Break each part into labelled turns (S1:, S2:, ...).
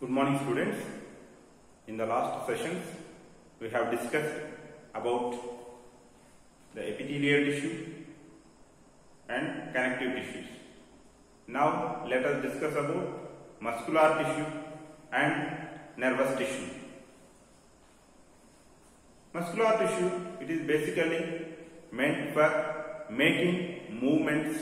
S1: Good morning, students. In the last sessions, we have discussed about the epithelial tissue and connective tissues. Now, let us discuss about muscular tissue and nervous tissue. Muscular tissue, it is basically meant for making movements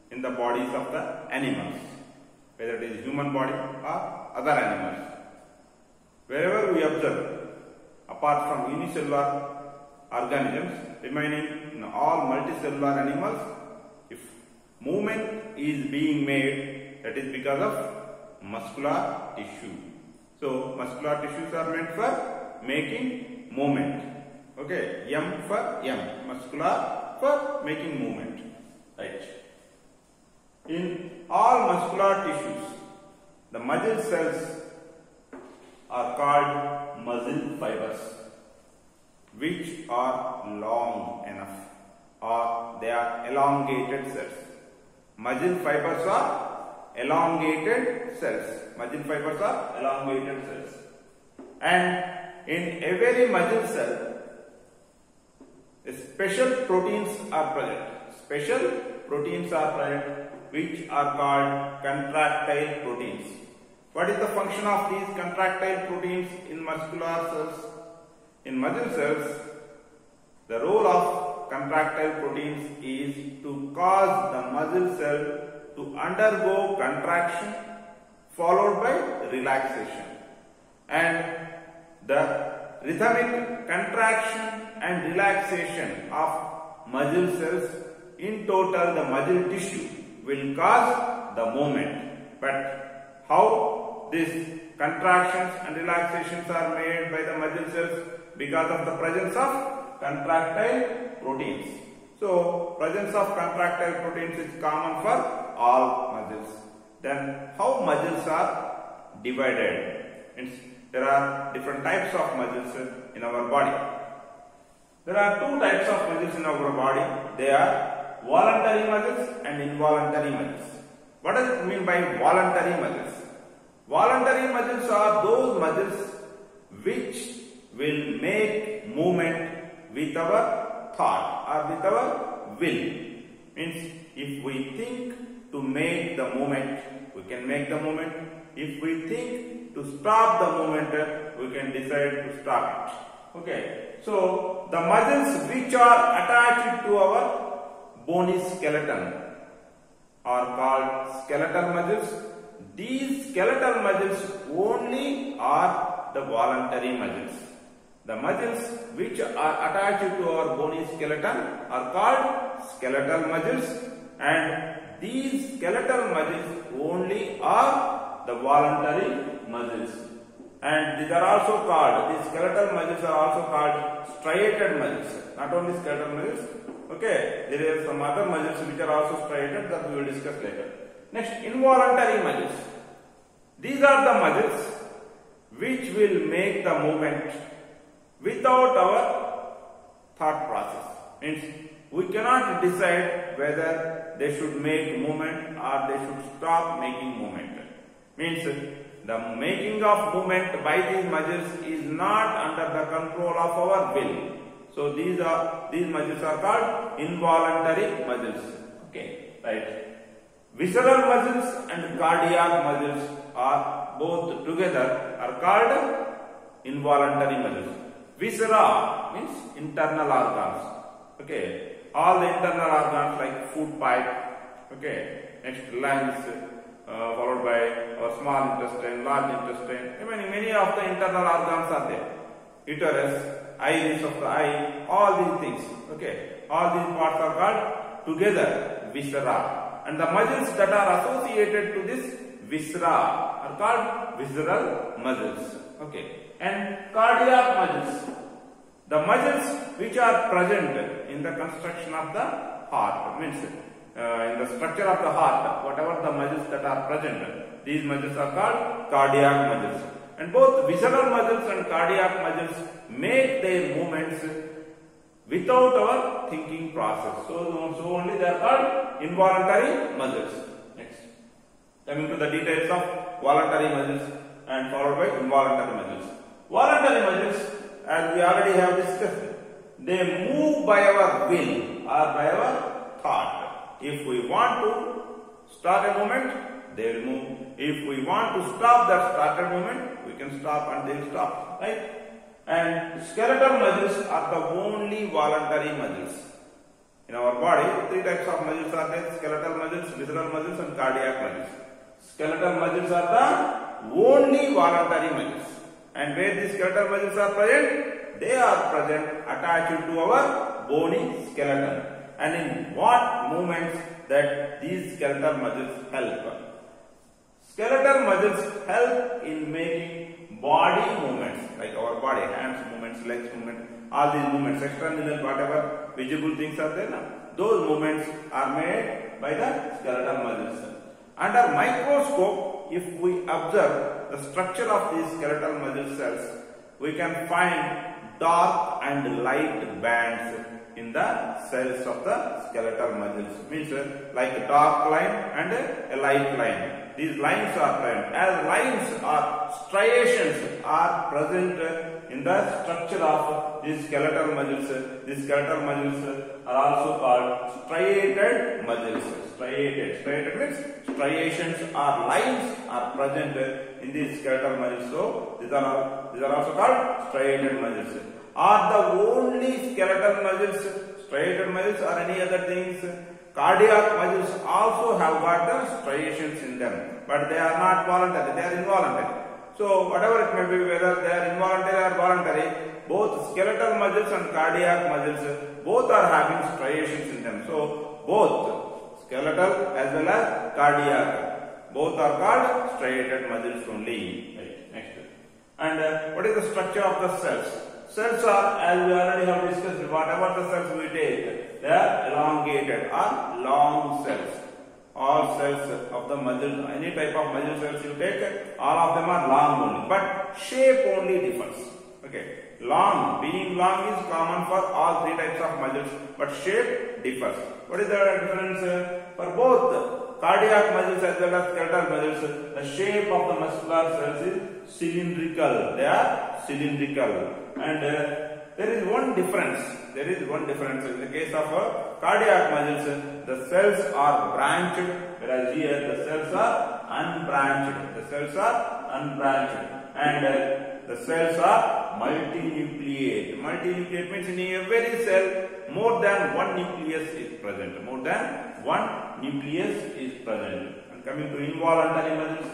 S1: in the bodies of the animals, whether it is human body or other animals. Wherever we observe, apart from unicellular organisms, remaining in all multicellular animals, if movement is being made, that is because of muscular tissue. So, muscular tissues are meant for making movement. Okay, M for M, muscular for making movement. Right. In all muscular tissues, the muscle cells are called muscle fibers, which are long enough, or they are elongated cells. Muscle fibers are elongated cells. Muscle fibers are elongated cells. And in every muscle cell, special proteins are present. Special proteins are present, which are called contractile proteins. What is the function of these contractile proteins in muscular cells? In muscle cells, the role of contractile proteins is to cause the muscle cell to undergo contraction followed by relaxation. And the rhythmic contraction and relaxation of muscle cells, in total the muscle tissue, will cause the movement. But how these contractions and relaxations are made by the muscle cells? Because of the presence of contractile proteins. So, presence of contractile proteins is common for all muscles. Then, how muscles are divided? Means there are different types of muscles in our body. There are two types of muscles in our body. They are voluntary muscles and involuntary muscles. What does it mean by voluntary muscles? Voluntary muscles are those muscles which will make movement with our thought or with our will. Means if we think to make the movement, we can make the movement. If we think to stop the movement, we can decide to stop it. Okay. So the muscles which are attached to our bony skeleton are called skeletal muscles. These skeletal muscles only are the voluntary muscles. The muscles which are attached to our bony skeleton are called skeletal muscles, and these skeletal muscles only are the voluntary muscles. And these are also called, these skeletal muscles are also called striated muscles. Not only skeletal muscles. Okay, there are some other muscles which are also striated that we will discuss later. Next, involuntary muscles. These are the muscles which will make the movement without our thought process. Means we cannot decide whether they should make movement or they should stop making movement. Means the making of movement by these muscles is not under the control of our will. So these muscles are called involuntary muscles. Okay, right. Visceral muscles and cardiac muscles are both together are called involuntary muscles. Viscera means internal organs. Okay, all the internal organs like food pipe. Okay, next lungs, followed by our small intestine, large intestine. Many of the internal organs are there. Uterus, iris of the eye, all these things. Okay, all these parts are called together viscera. And the muscles that are associated to this viscera are called visceral muscles. Okay. And cardiac muscles, the muscles which are present in the construction of the heart, means in the structure of the heart, whatever the muscles that are present, these muscles are called cardiac muscles. And both visceral muscles and cardiac muscles make their movements without our thinking process. So only they are called involuntary muscles. Next, coming to the details of voluntary muscles. and followed by involuntary muscles. Voluntary muscles, as we already have discussed, they move by our will or by our thought. If we want to start a movement, they will move. If we want to stop that started movement, we can stop and they will stop. Right? And skeletal muscles are the only voluntary muscles. In our body, three types of muscles are there: skeletal muscles, visceral muscles, and cardiac muscles. Skeletal muscles are the only voluntary muscles. And where these skeletal muscles are present, they are present attached to our bony skeleton. And in what movements that these skeletal muscles help? Skeletal muscles help in making body movements, like our body, hands movements, legs movements, all these movements, external, whatever visible things are there now. Those movements are made by the skeletal muscles. Under microscope, if we observe the structure of these skeletal muscle cells, we can find dark and light bands in the cells of the skeletal muscles. Means like a dark line and a light line. These lines are present. As lines or striations are present in the structure of these skeletal muscles are also called striated muscles. Striated means striations or lines are present in these skeletal muscles. So these are also called striated muscles. Are the only skeletal muscles striated muscles or any other things? Cardiac muscles also have got the striations in them, but they are not voluntary, they are involuntary. So whatever it may be, whether they are involuntary or voluntary, both skeletal muscles and cardiac muscles, both are having striations in them. So both skeletal as well as cardiac, both are called striated muscles only. Right. Next. And what is the structure of the cells? Cells are, as we already have discussed, whatever the cells we take, they are elongated or long cells. All cells of the muscle, any type of muscle cells you take, all of them are long only, but shape only differs. Okay, being long is common for all three types of muscles, but shape differs. What is the difference? For both cardiac muscles as well as skeletal muscles, the shape of the muscular cells is cylindrical. They are cylindrical. And there is one difference. In the case of cardiac muscles, the cells are branched, whereas here the cells are unbranched. And the cells are multinucleate. Multinucleate means in every cell more than one nucleus is present. And coming to involuntary muscles.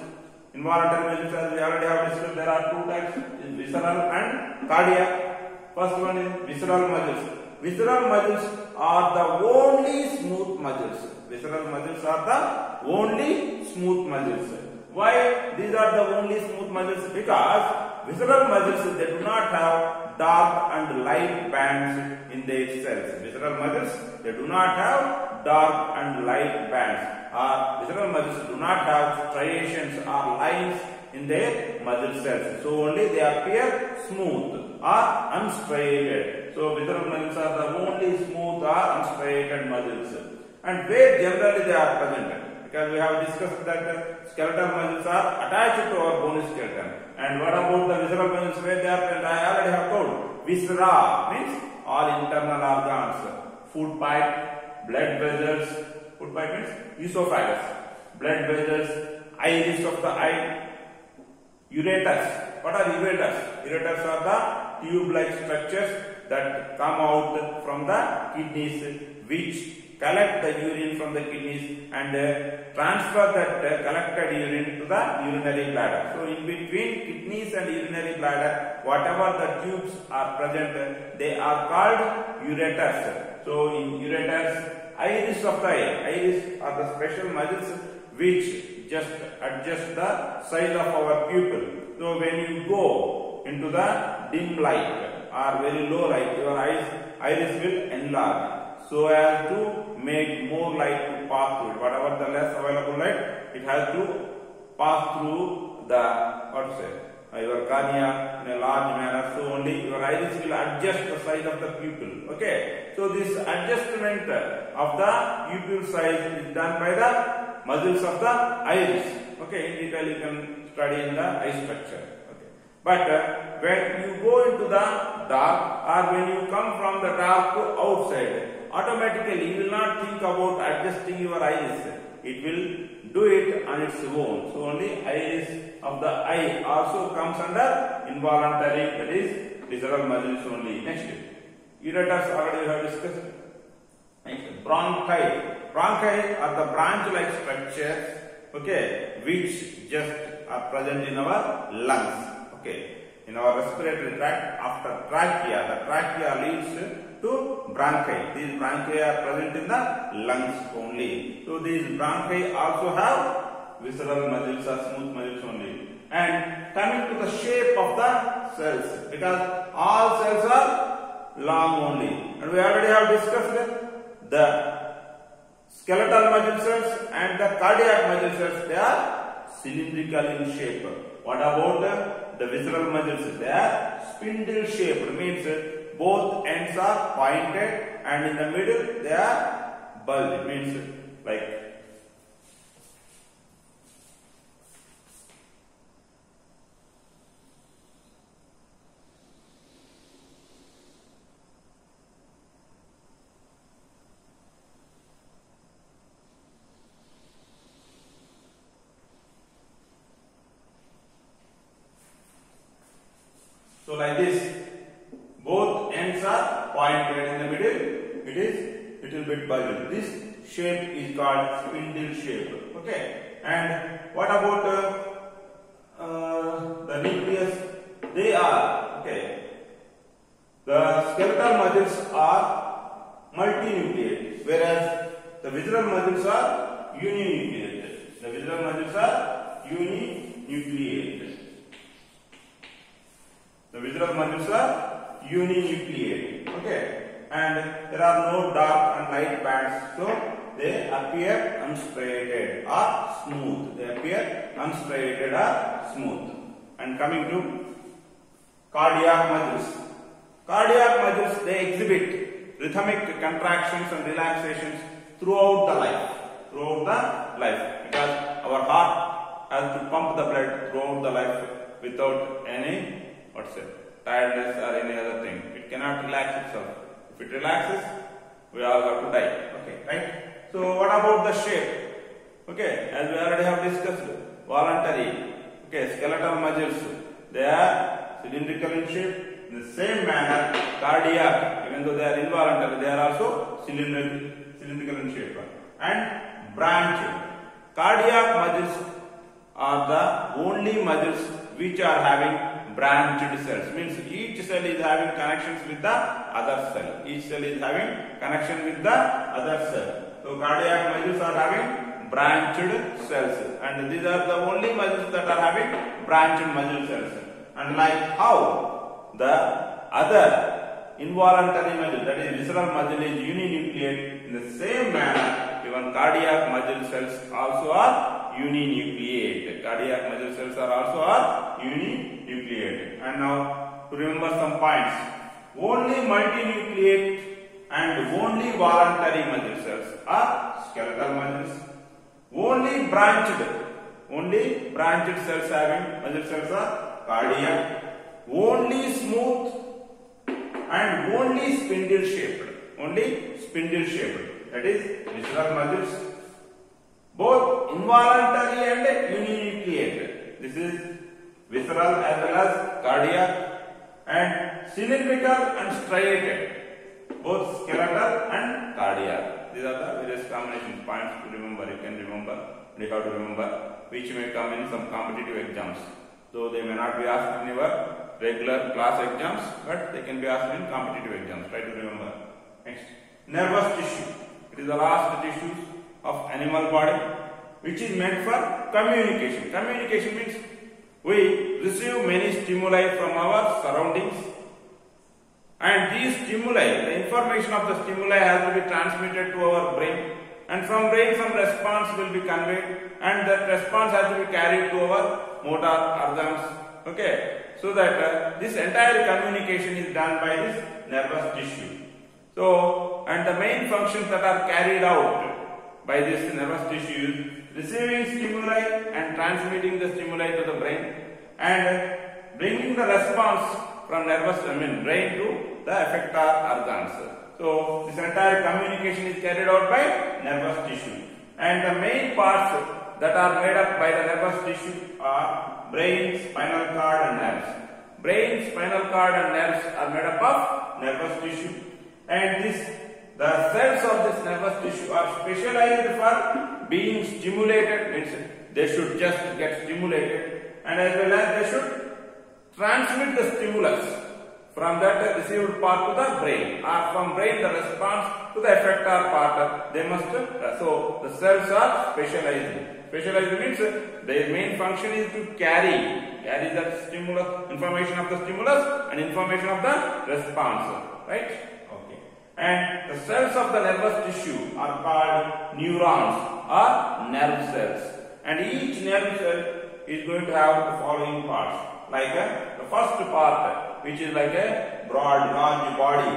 S1: Involuntary muscles, as we already have discussed, there are two types: visceral and cardiac. First one is visceral muscles. Visceral muscles are the only smooth muscles. Why these are the only smooth muscles? Because visceral muscles, they do not have dark and light bands in their cells. Visceral muscles, they do not have dark and light bands. Visceral muscles do not have striations or lines in their muscle cells. So only they appear smooth or unstriated. So visceral muscles are the only smooth or unstriated muscles. And where generally they are present? Because we have discussed that skeletal muscles are attached to our bony skeleton. And what about the visceral muscles, where they are present? I already have told. Viscera means all internal organs. Food pipe, blood vessels. Food pipe means esophagus. Blood vessels, iris of the eye. Ureters. What are ureters? Ureters are the tube-like structures that come out from the kidneys, which collect the urine from the kidneys and transfer that collected urine to the urinary bladder. So in between kidneys and urinary bladder, whatever the tubes are present, they are called ureters. So in ureters, iris of the eye. Iris are the special muscles which just adjust the size of our pupil. So when you go into the dim light or very low light, your iris will enlarge, so as to make more light to pass through it. Whatever the less available light, it has to pass through the your cornea in a large manner. So only your iris will adjust the size of the pupil. Okay. So this adjustment of the pupil size is done by the muscles of the iris. Okay. In detail you can study in the eye structure. Okay. But when you go into the dark or when you come from the dark to outside, automatically you will not think about adjusting your eyes. It will do it on its own. So only eyes of the eye also comes under involuntary, that is visceral muscles only. Next, ureters already we have discussed. Next, bronchi. Bronchi are the branch-like structures, okay, which just are present in our lungs, okay, in our respiratory tract after trachea. The trachea leads to bronchi. These bronchi are present in the lungs only. So these bronchi also have visceral muscles or smooth muscles only. And coming to the shape of the cells, because all cells are long only, and we already have discussed the skeletal muscle cells and the cardiac muscle cells, they are cylindrical in shape. What about the visceral muscles? They are spindle shaped, means both ends are pointed and in the middle they are bulged, means like so like this, both ends are pointed, in the middle it is little bit bulged. This shape is called spindle shape. Okay, and what about the nucleus? They are, okay, the skeletal muscles are multinucleate, whereas the visceral muscles are uninucleate. The visceral muscles are uninucleate. The visceral muscles are uninucleate, okay, and there are no dark and light bands, so they appear unstriated or smooth. They appear unstriated or smooth. And coming to cardiac muscles. Cardiac muscles, they exhibit rhythmic contractions and relaxations throughout the life, because our heart has to pump the blood throughout the life without any tiredness or any other thing. It cannot relax itself. If it relaxes, we all have to die. Okay, right? So what about the shape? Okay, as we already have discussed, voluntary. Okay, skeletal muscles, they are cylindrical in shape. In the same manner, cardiac, even though they are involuntary, they are also cylindrical in shape. And branched. Cardiac muscles are the only muscles which are having branched cells, means each cell is having connections with the other cell. Each cell is having connection with the other cell. So cardiac muscles are having branched cells, and these are the only muscles that are having branched muscle cells. And like how the other involuntary muscle, that is visceral muscle, is uninucleate, in the same manner even cardiac muscle cells also are uninucleate. Cardiac muscle cells are also uninucleate. And now to remember some points. Only multinucleate and only voluntary muscle cells are skeletal muscles. Only branched cells having muscle cells are cardiac. Only smooth and only spindle shaped. That is visceral muscles. Both involuntary and uninucleate. This is visceral as well as cardiac, and cylindrical and striated. Both skeletal and cardiac. These are the various combination points to remember. You can remember, and you have to remember, which may come in some competitive exams. Though they may not be asked in your regular class exams, but they can be asked in competitive exams. Try to remember. Next, nervous tissue. It is the last tissues of animal body, which is meant for communication. Communication means we receive many stimuli from our surroundings, and these stimuli, the information of the stimuli has to be transmitted to our brain, and from brain some response will be conveyed, and that response has to be carried to our motor organs. Okay, so that this entire communication is done by this nervous tissue. So, and the main functions that are carried out by this nervous tissue, receiving stimuli and transmitting the stimuli to the brain and bringing the response from brain to the effector organs. So this entire communication is carried out by nervous tissue, and the main parts that are made up by the nervous tissue are brain, spinal cord and nerves. Brain, spinal cord and nerves are made up of nervous tissue, and the cells of this nervous tissue are specialized for being stimulated, means they should just get stimulated, and as well as they should transmit the stimulus from that received part to the brain, or from brain the response to the effector part. They must, so the cells are specialized. Specialized means their main function is to carry the stimulus, information of the stimulus and information of the response, right? Okay. And the cells of the nervous tissue are called neurons or nerve cells, and each nerve cell is going to have the following parts, like the first part, which is like a broad large body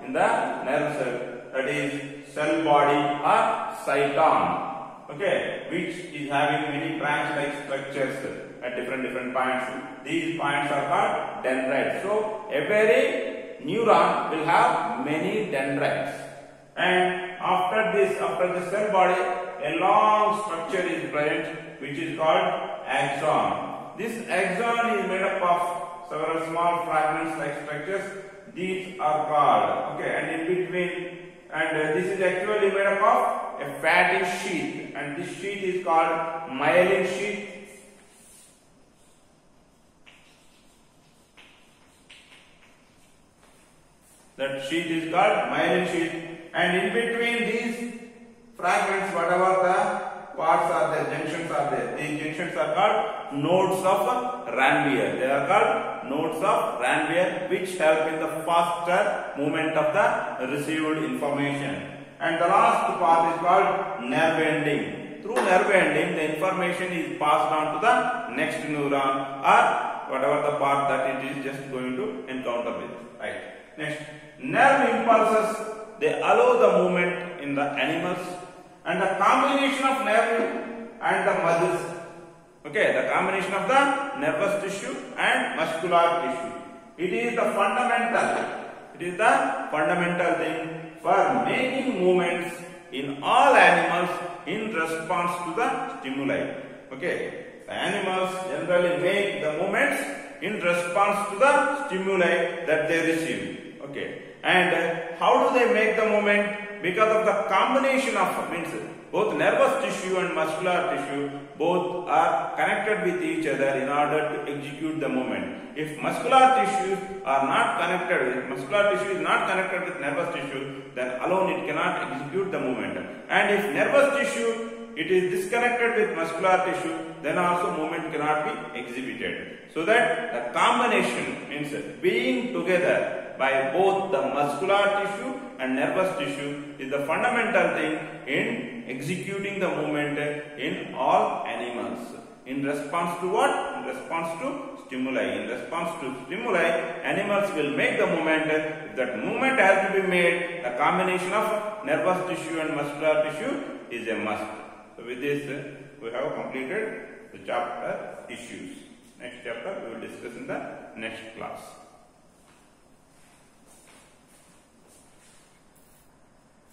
S1: in the nerve cell, that is cell body or cyton. Okay, which is having many branch-like structures at different points. These points are called dendrites. So every neuron will have many dendrites, and after the cell body, a long structure is present, which is called axon. This axon is made up of several small fragments like structures. These are called, okay, and in between, and this is actually made up of a fatty sheath, and this sheath is called myelin sheath. That sheath is called myelin sheath, and in between these fragments, whatever the parts are there, junctions are there, these junctions are called nodes of Ranvier. They are called nodes of Ranvier, which help in the faster movement of the received information. And the last part is called nerve ending. Through nerve ending, the information is passed on to the next neuron or whatever the part that it is just going to encounter with. Right. Next, nerve impulses, they allow the movement in the animals, and the combination of nerve and the muscles. Okay, the combination of the nervous tissue and muscular tissue. It is the fundamental thing for making movements in all animals in response to the stimuli. Okay, the animals generally make the movements in response to the stimuli that they receive. Okay, and how do they make the movement? Because of the combination of, means both nervous tissue and muscular tissue, both are connected with each other in order to execute the movement. If muscular tissues are not connected with, muscular tissue is not connected with nervous tissue, then alone it cannot execute the movement. And if nervous tissue it is disconnected with muscular tissue, then also movement cannot be exhibited. So that the combination, means being together by both the muscular tissue and nervous tissue, is the fundamental thing in executing the movement in all animals. In response to what? In response to stimuli. In response to stimuli, animals will make the movement. If that movement has to be made, the combination of nervous tissue and muscular tissue is a must. So with this, we have completed the chapter tissues. Next chapter we will discuss in the next class.